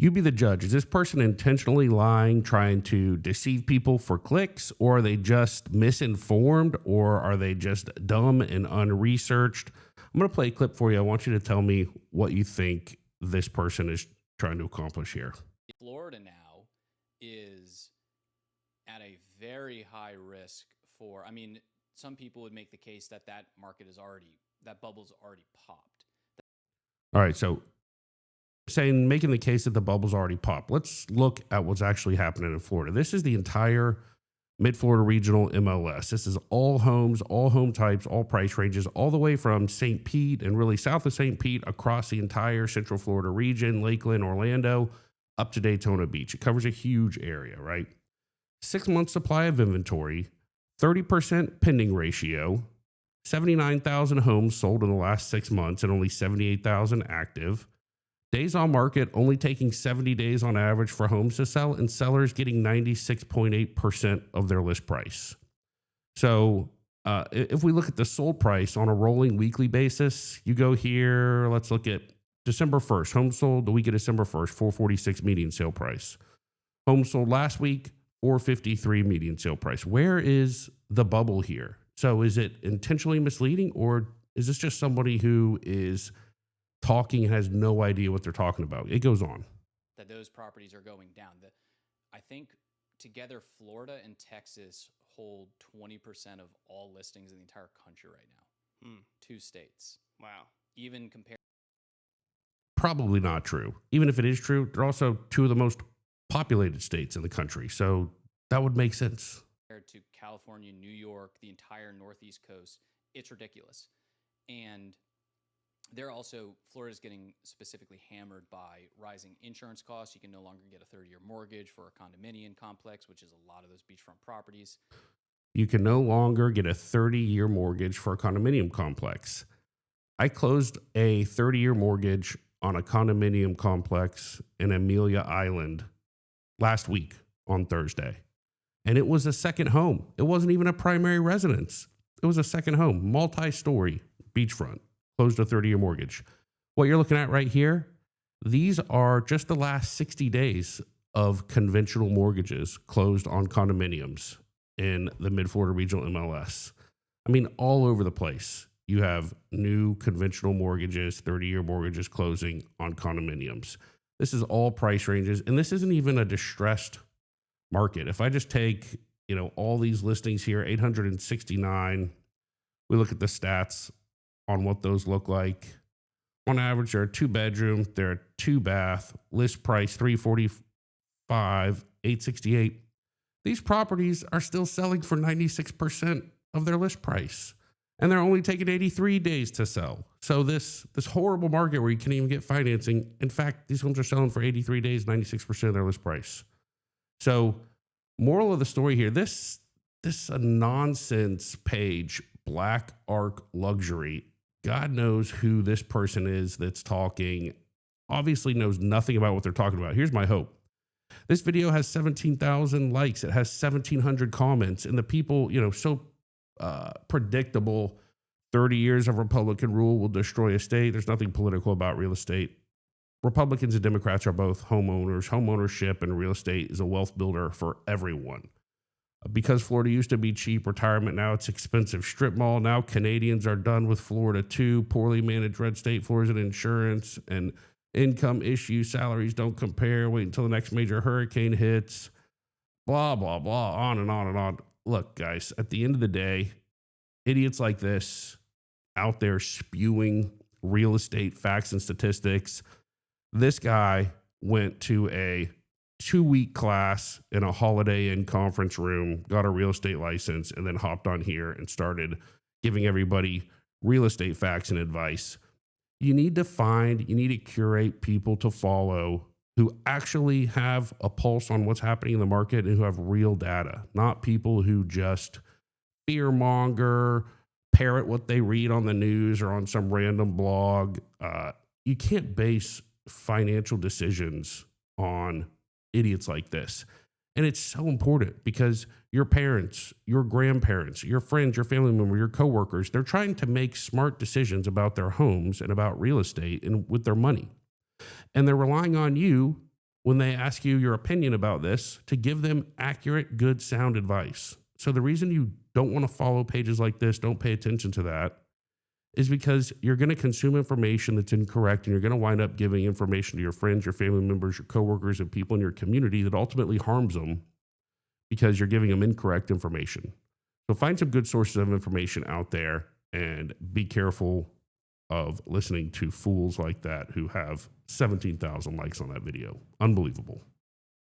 You be the judge. Is this person intentionally lying, trying to deceive people for clicks, or are they just misinformed, or are they just dumb and unresearched? I'm going to play a clip for you. I want you to tell me what you think this person is trying to accomplish here. Florida now is at a very high risk for, I mean, some people would make the case that that bubble's already popped. All right, so making the case that the bubble's already popped. Let's look at what's actually happening in Florida. This is the entire Mid-Florida Regional MLS. This is all homes, all home types, all price ranges, all the way from St. Pete and really south of St. Pete across the entire Central Florida region, Lakeland, Orlando, up to Daytona Beach. It covers a huge area, right? 6 months supply of inventory, 30% pending ratio, 79,000 homes sold in the last 6 months and only 78,000 active. Days on market only taking 70 days on average for homes to sell, and sellers getting 96.8% of their list price. So if we look at the sold price on a rolling weekly basis, you go here, let's look at December 1st. Homes sold the week of December 1st, 446 median sale price. Homes sold last week, 453 median sale price. Where is the bubble here? So is it intentionally misleading, or is this just somebody who is talking and has no idea what they're talking about? It goes on. That those properties are going down. I think together Florida and Texas hold 20% of all listings in the entire country right now. 2 states. Wow. Even compared. Probably not true. Even if it is true, they're also 2 of the most populated states in the country. So that would make sense. Compared to California, New York, the entire Northeast coast, it's ridiculous. And Florida's getting specifically hammered by rising insurance costs. You can no longer get a 30-year mortgage for a condominium complex, which is a lot of those beachfront properties. You can no longer get a 30-year mortgage for a condominium complex. I closed a 30-year mortgage on a condominium complex in Amelia Island last week on Thursday. And it was a second home. It wasn't even a primary residence. It was a second home, multi-story, beachfront. Closed a 30-year mortgage. What you're looking at right here, these are just the last 60 days of conventional mortgages closed on condominiums in the Mid-Florida Regional MLS. I mean, all over the place. You have new conventional mortgages, 30-year mortgages closing on condominiums. This is all price ranges, and this isn't even a distressed market. If I just take, all these listings here, 869, we look at the stats on what those look like. On average, they're a 2-bedroom, they're a 2-bath, list price $345, $868. These properties are still selling for 96% of their list price, and they're only taking 83 days to sell. So this horrible market where you can't even get financing, in fact, these homes are selling for 83 days, 96% of their list price. So moral of the story here, this nonsense page, blackarkluxury, God knows who this person is that's talking, obviously knows nothing about what they're talking about. Here's my hope. This video has 17,000 likes. It has 1,700 comments. And the people, so predictable, 30 years of Republican rule will destroy a state. There's nothing political about real estate. Republicans and Democrats are both homeowners. Homeownership and real estate is a wealth builder for everyone. Because Florida used to be cheap retirement, now it's expensive strip mall. Now Canadians are done with Florida too. Poorly managed red state floors and insurance and income issues. Salaries don't compare. Wait until the next major hurricane hits. Blah, blah, blah, on and on and on. Look, guys, at the end of the day, idiots like this out there spewing real estate facts and statistics. This guy went to a 2-week class in a Holiday Inn conference room, got a real estate license, and then hopped on here and started giving everybody real estate facts and advice. You need to curate people to follow who actually have a pulse on what's happening in the market and who have real data, not people who just fearmonger, parrot what they read on the news or on some random blog. You can't base financial decisions on idiots like this. And it's so important because your parents, your grandparents, your friends, your family member, your coworkers, they're trying to make smart decisions about their homes and about real estate and with their money. And they're relying on you when they ask you your opinion about this, to give them accurate, good, sound advice. So the reason you don't want to follow pages like this, don't pay attention to that, is because you're going to consume information that's incorrect, and you're going to wind up giving information to your friends, your family members, your coworkers, and people in your community that ultimately harms them because you're giving them incorrect information. So find some good sources of information out there and be careful of listening to fools like that who have 17,000 likes on that video. Unbelievable.